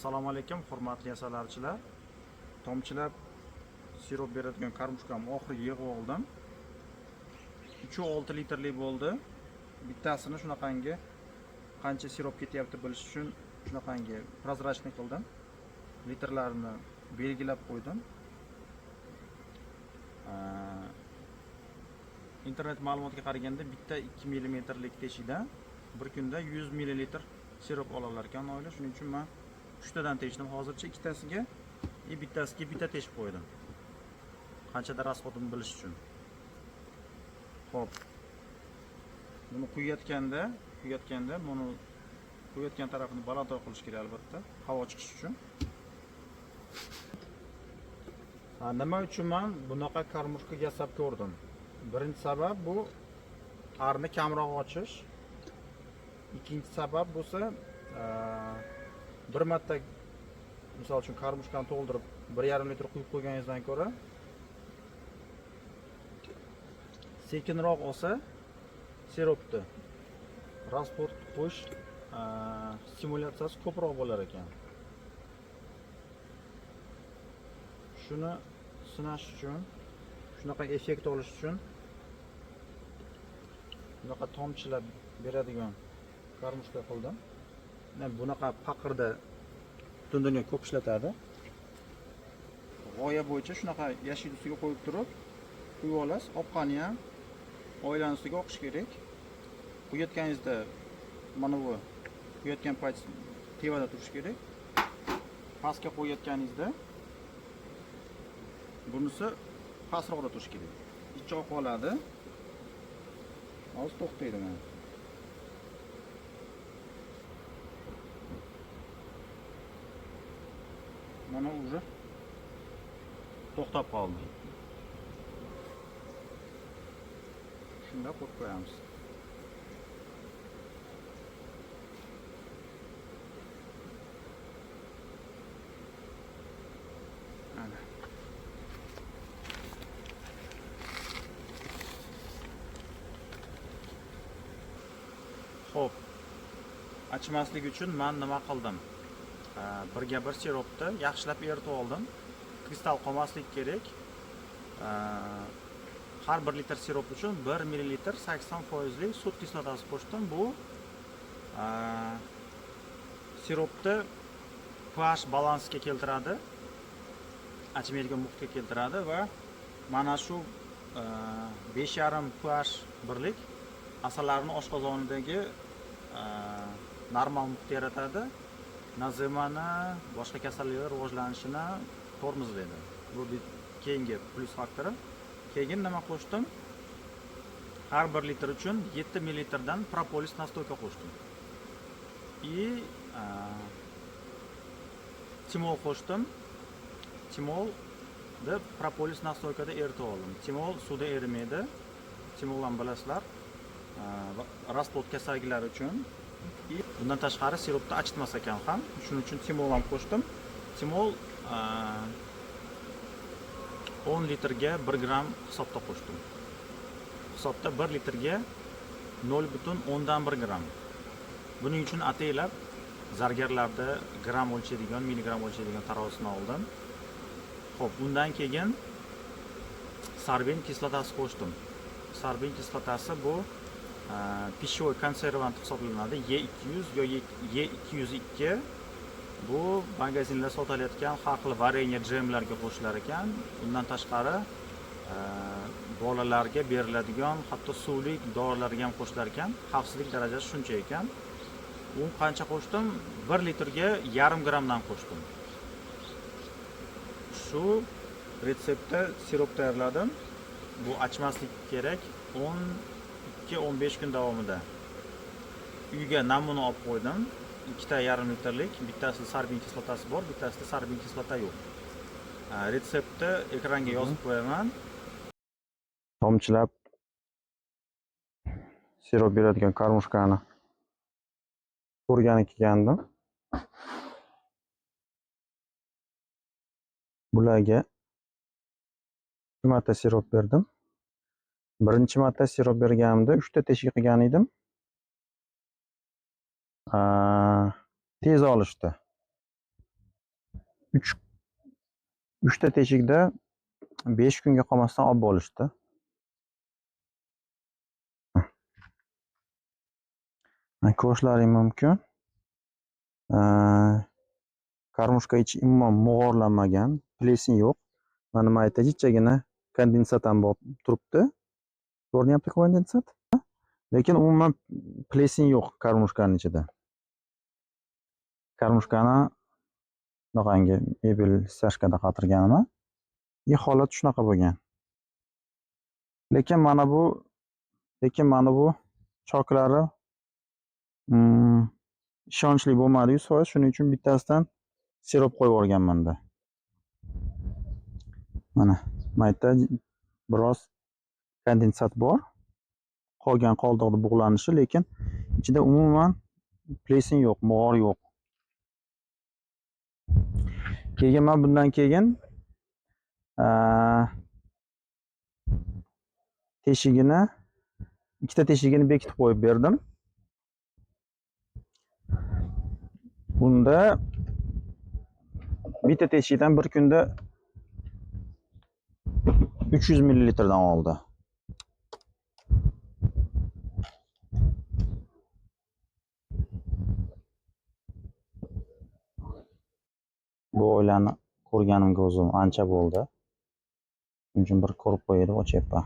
Assalomu alaykum, hurmatli asalarichilar. Tomchilab sirop beradigan karmushkam oxiriga yig'ib oldim. 3.6 litrli bo'ldi. Bittasini shunaqangi qancha sirop ketyapti bilish uchun shunaqangi prozrachniy qildim. Litrlarini belgilab qo'ydim. Internet ma'lumotiga qaraganda bitta 2 mmlik teshikdan bir kunda 100 ml sirop olalar ekan oila. Shuning uchun men 3 tadan teshdim. Hozircha ikkitasiga bittasiga bitta teshib qo'ydim. Qanchada rasxodini bilish uchun. Xo'p. Buni quyayotganda buni quyayotgan tarafini balandroq qilish kerak albatta, havo chiqishi uchun. Nima uchun men bunaqa karmushka yasab ko'rdim? Birinchi sabab bu qarni kamroq ochish. Ikkinchi sabab bo'lsa, bir marta misol uchun karmushkani to'ldirib 1,5 litr quyib qo'yganingizdan ko'ra sekinroq olsa siropni transport qo'yish stimulyatsiyasi ko'proq bo'lar ekan. Shuni sinash uchun, shunaqa effekt olish uchun bunaqa tomchilab beradigan karmushka qildim. Bunaqa paqirda butun dunyo ko'p ishlatadi. G'oya bo'yicha shunaqa yashil ustiga qo'yib turib, quyib olasiz. Oqqani ham oilani ustiga oqish kerak. Quyayotganingizda mana bu quyayotgan payt tevada turish kerak. Pastga qo'yayotganingizda bunisi pastroqda turish kerak. Ichi oqib oladi. Hozir to'xtaydi mana. Mana уже to'xtab qoldi. Shunda qo'yib qo'yamiz. Ana. Xo'p. Achmaslik uchun men nima qildim? Birga bir siropni yaxshilab eritib oldim. Kristal qolmaslik kerak. Har 1 litr sirop uchun 1 ml 80% sut kislotasi qo'shdim. Bu siropni pH balansiga keltiradi. Achmaydigan muhitga keltiradi va mana shu 5,5 pH birlik asallarning oshqozonidagi normal muhit yaratadi. Nazimani, boshqa kasalliklar rivojlanishini tormozlaydi. Bu keyingi plus faktori. Keyin nima qo'shdim? Har 1 litr uchun 7 ml dan propolis nastoyka qo'shdim. Timol qo'shdim. Timolni propolis nastoykada eritib oldim. Timol suvda erimaydi. Timol ham bilasizlar, rasplod kasalliklari uchun. Bundan tashqari siropni achitmas ekan ham. Shuning uchun timol ham qo'shdim. Timol 10 litrga 1 gram hisobda qo'shdim. Hisobda 1 litrga 0,1 gram. Buning uchun ataylab zargarlarda gram o'lchaydigan, milligram o'lchaydigan tarozini oldim. Xo'p, bundan keyin sorbin kislotasi qo'shdim. Sorbin kislotasi bu pishvoy konservant hisoblanadi. E200 yoki E202. Bu magazinlarda sotilayotgan har xil vareniya, jemlarga qo'shilar ekan. Undan tashqari bolalarga beriladigan hatto suvlik dorilarga ham qo'shilar ekan. Xavfsizlik darajasi shuncha ekan. U qancha qo'shdim? 1 litrga 0,5 gramdan qo'shdim. Shu retseptda sirop tayyorladim. Bu achmaslik kerak 12-15 kun davomida. Uyga namuna olib qo'ydim. 2,5 litrlik, bittasida sorbin kislotasi bor, bittasida sorbin kislota yo'q. Retseptni ekranga yozib qo'yaman. Tomchilab sirop beradigan karmushkani ko'rgani kelgandim. Bularga 2 marta sirop berdim. Birinchi marta sirop berganimda 3 ta teshik qilgan edim. Tez olishdi. 3 ta teshikda 5 kunga qolmasdan olib bo'lishdi. Ko'rishlaring mumkin. Karmushka ichi umuman mog'orlanmagan, plesin yo'q. Mana nima aytdi, jichchagina kondensat ham bor turibdi. Ko'rinyapti kondensat? Lekin umuman plesin yo'q karmushkaning ichida. Karmushkani bunaqangi mebel sashkada qatirganman. Holat shunaqa bo'lgan. Lekin mana bu choklari ishonchli bo'lmadi 100%. Shuning uchun bittasidan sirop qo'yib yuborganman-da. Mana mayda biroz kondensat bor. Qolgan qoldiqni bug'lanishi, lekin ichida umuman plesin yo'q, mog'or yo'q. Keyin men bundan keyin ikkita teshigini bekitib qo'yib berdim. Bunda bitta teshikdan bir kunda 300 ml oldi. Bu o'ylanni ko'rganimga o'zim ancha bo'ldi. Shuning uchun bir ko'rib qo'yay deb ochyapman.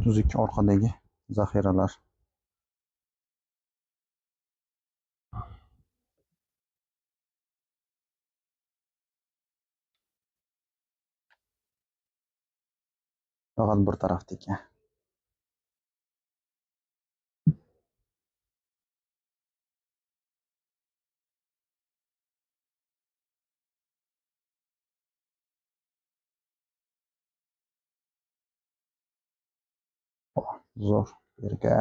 Tuzuk orqadagi zaxiralar. Faqat bir tarafda ekan. Zo'r yerga.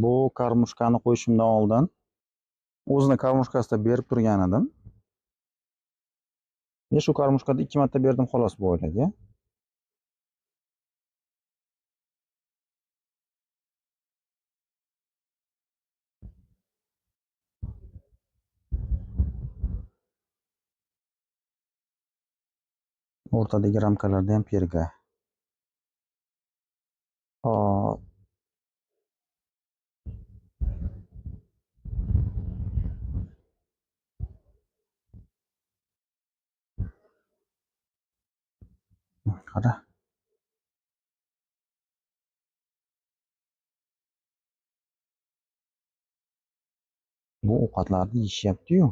Bu karmushkani qo'yishimdan oldin o'zini karmushkasida berib turgan edim. Shu karmushkada 2 marta berdim xolos bu oilaga. O'rtadagi ramkalarda ham perga. Qara. Bu ovqatlarni yeyishyapti-yu.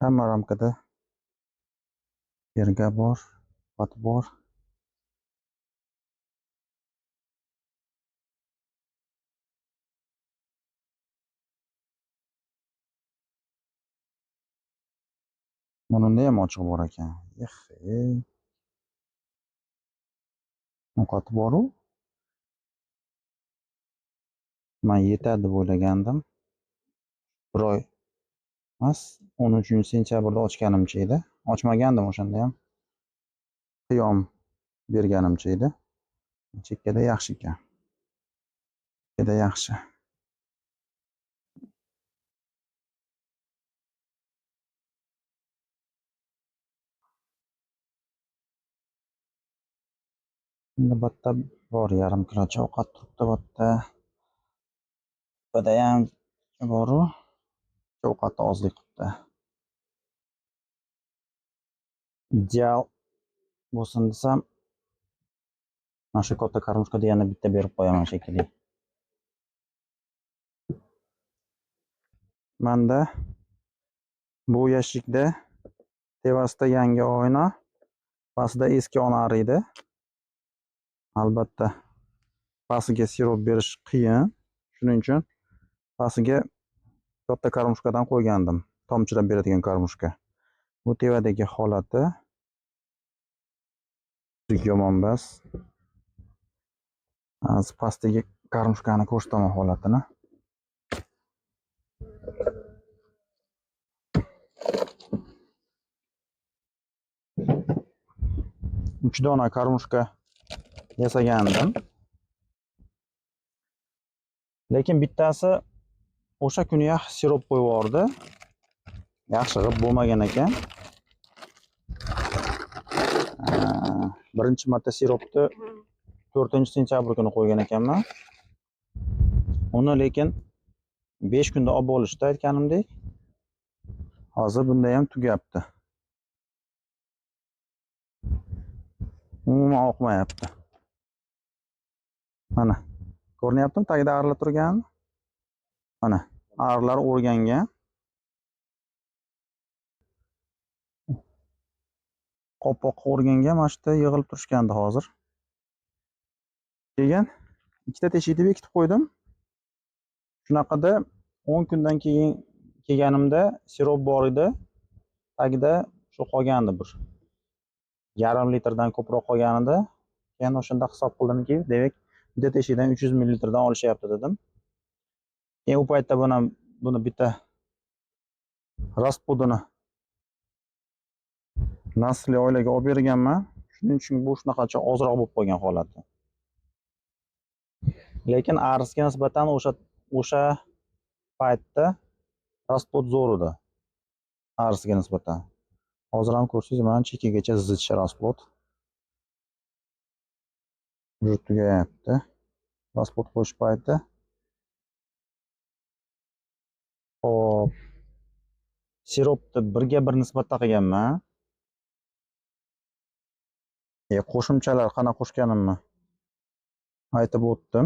Hamma ramkada perga bor, ovqat bor. Bunida ham ochiq bor ekan. Ovqati bor-u. Men yetadi deb o'ylagandim. Bir oy emas, 13-sentyabrda ochganimcha edi. Ochmagandim o'shanda ham. Qiyom berganimcha edi. Chekkada yaxshi ekan. Chekkada yaxshi. Endi bitta bor, yarim kilocha ovqat turibdi bitta. Bada ham bor-u. Ovqatni ozlik qilibdi. Ideal bo'lsin desam, mana shu katta karmushkada yana bitta berib qo'yaman shekilli. Menda bu yashikda tevasida yangi oyna, pastida eski onar edi. Albatta pastiga sirop berish qiyin. Shuning uchun pastiga katta karmushkadan qo'ygandim. Tomchilab beradigan karmushka. Bu tevadagi holati yomon emas. Hozir pastdagi karmushkani ko'rsataman holatini. 3 dona karmushka yasagandim. Lekin bittasi o'sha kuniyoq sirop qo'yib yubordi. Yaxshi qilib bo'lmagan ekan. Birinchi marta siropni 4-sentyabr kuni qo'ygan ekanman. Uni lekin 5 kunda olib olishdi aytganimdek. Hozir bunda ham tugayapti. Umuman oqmayapti. Mana, ko'ryaptimi tagida arilar turgan? Mana, arilar o'rgangan. Qopqoqqa o'rganga mana shu yerda yig'ilib turishgandi hozir. Keyin ikkita teshikni bekitib qo'ydim. Shunaqada 10 kundan keyin kelganimda sirop bor edi. Tagida shu qolgandi bir 1,5 litrdan ko'proq qolgan edi. Keyin o'shanda hisob qildimki, demak, bitta teshikdan 300 ml dan olishyapti dedim. Keyin u paytda buni bitta raspodini nasli oilaga olib berganman. Shuning uchun bu shunaqacha ozroq bo'lib qolgan holati. Lekin arisga nisbatan o'sha paytda raspod zo'r edi. Arisga nisbatan. Hozir ham ko'rsangiz, mana chekkigacha zich raspod. Уже tugayapti. Raspod qo'yish payti. Hop. Siropni birga bir nisbatda qilganman. Qo'shimchalar qana qo'shganimni aytib o'tdim.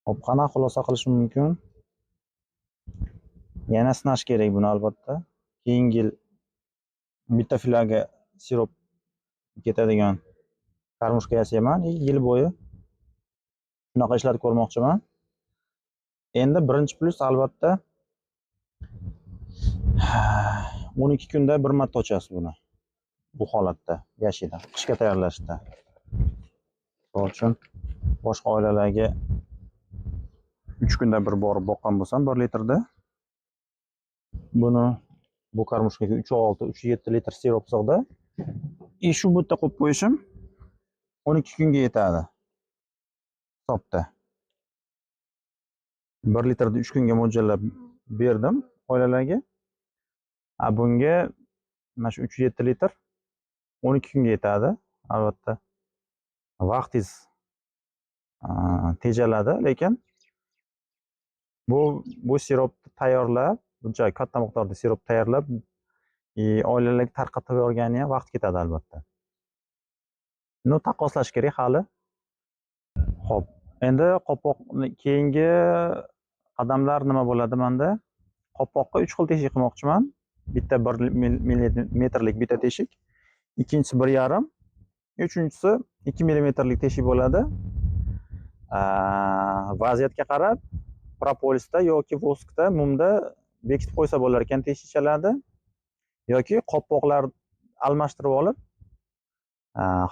Hop, qana xulosa qilishim mumkin? Yana sinash kerak buni albatta. Keyingi yil bitta filaga sirop ketadigan karmushka yasayman. Yil bo'yi shunaqa ishlarni ko'rmoqchiman. Endi birinchi plyus albatta 12 kunda bir marta ochasiz buni. Bu holatda yashaydi, qishga tayyorlashda. Shuning uchun boshqa oilalarga 3 kunda bir borib boqqan bo'lsam 1 litrda buni bu karmushkaga 3,6-3,7 litr sirop sig'di. Shu bitta qo'yib qo'yishim 12 kunga yetadi. Hisobda 1 litrda 3 kunga mo'ljallab berdim oilalarga. Bunga mana shu 3,7 litr 12 kunga yetadi. Albatta vaqtingiz tejaladi, lekin bu siropni tayyorlab, buncha katta miqdorda sirop tayyorlab oilalarga tarqatib yuborgani ham vaqt ketadi albatta. Buni taqqoslash kerak hali. Xo'p, endi qopqoqni keyingi qadamlar nima bo'ladi menda? Qopqoqqa 3 xil teshik qilmoqchiman. Bitta 1 millimetrlik bitta teshik, ikkinchisi 1,5, uchinchisi 2 millimetrlik teshik bo'ladi. Vaziyatga qarab propolisda yoki voskda, mumda bekitib qo'ysa bo'lar ekan teshikchalarni, yoki qopqoqlar almashtirib olib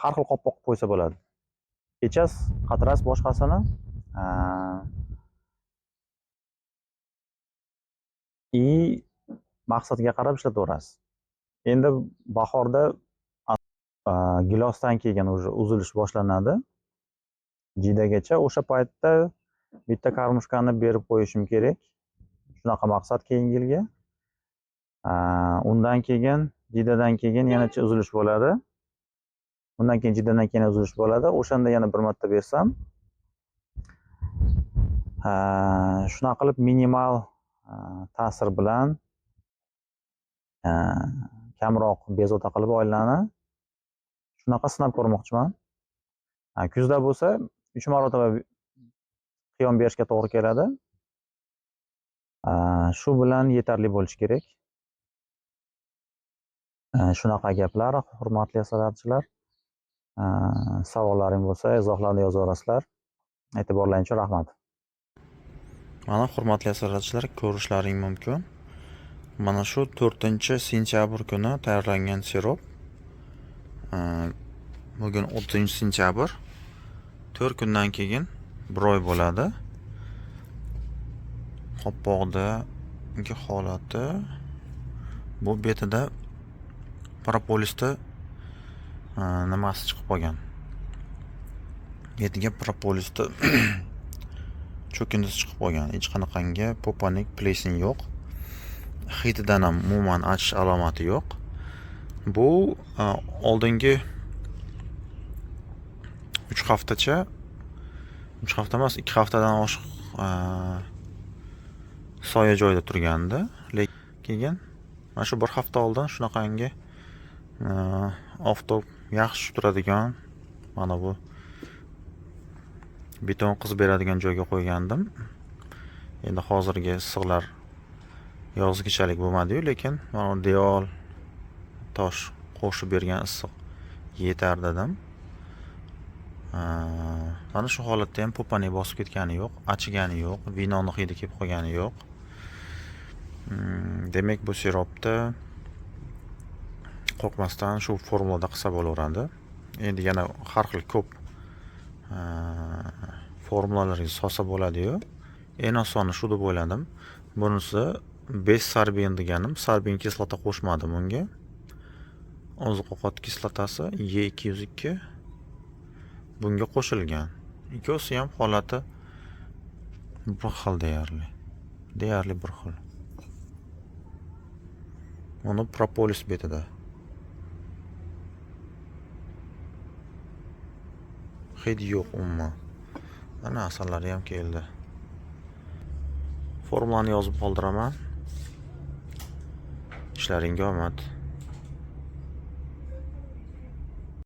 har xil qopqoq qo'ysa bo'ladi. Kechasiz, qatirasiz boshqasini maqsadga qarab ishlataverasiz. Endi bahorda gilosdan keyin uzilish boshlanadi. Jidagacha o'sha paytda bitta karmushkani berib qo'yishim kerak. Shunaqa maqsad keyingi yilga. Undan keyin jidadan keyin yana uzilish bo'ladi. Undan keyin jidadan keyin uzilish bo'ladi. O'shanda yana bir marta bersam, shunaqa qilib minimal ta'sir bilan kamroq bezovta qilib oilani shunaqa sinab ko'rmoqchiman. Kuzda bo'lsa 3 marotaba qiyom berishga to'g'ri keladi. Shu bilan yetarli bo'lishi kerak. Shunaqa gaplar, hurmatli asalarichilar. Savollaring bo'lsa, izohlarni yozaverasizlar. E'tiborlaringiz uchun rahmat. Mana hurmatli asalarichilar, ko'rishlaring mumkin. Mana shu 4-sentyabr kuni tayyorlangan sirop. Bugun 30-sentyabr. 4 kundan keyin 1 oy bo'ladi. Qopqoqdagi holati bu betida propolisda nimasi chiqib qolgan. Ketiga propolisda cho'kindisi chiqib qolgan. Hech qanaqangi popanik plesin yo'q. Hitidan ham umuman achish alomati yo'q. Bu oldingi 3 haftacha 3 hafta emas, 2 haftadan oshiq soya joyda turgandi. Lekin keyin mana shu 1 hafta oldin shunaqangi oftob yaxshi turadigan mana bu beton qizib beradigan joyga qo'ygandim. Endi hozirgi issiqlar yozgichalik bo'lmadi-yu, lekin mana devor tosh qo'shib bergan issiq yetar dedim. Mana shu holatda ham po'panik bosib ketgani yo'q, achigani yo'q, vinoni hidi kelib qolgani yo'q. Demak, bu siropni qo'rqmasdan shu formulada qilsa bo'laveradi. Endi yana har xil ko'p formulalarga solsa bo'ladi-yu. Eng osoni shu deb o'yladim. Bunisi bes-sorbin deganim, sorbin kislota qo'shmadim unga. Oziq-ovqat kislotasi E202 bunga qo'shilgan. Ikkosi ham holati bir xil deyarli bir xil. Uni propolis betida. Hid yo'q umuman. Ana asalari ham keldi. Formulani yozib qoldiraman. Ishlaringga omad.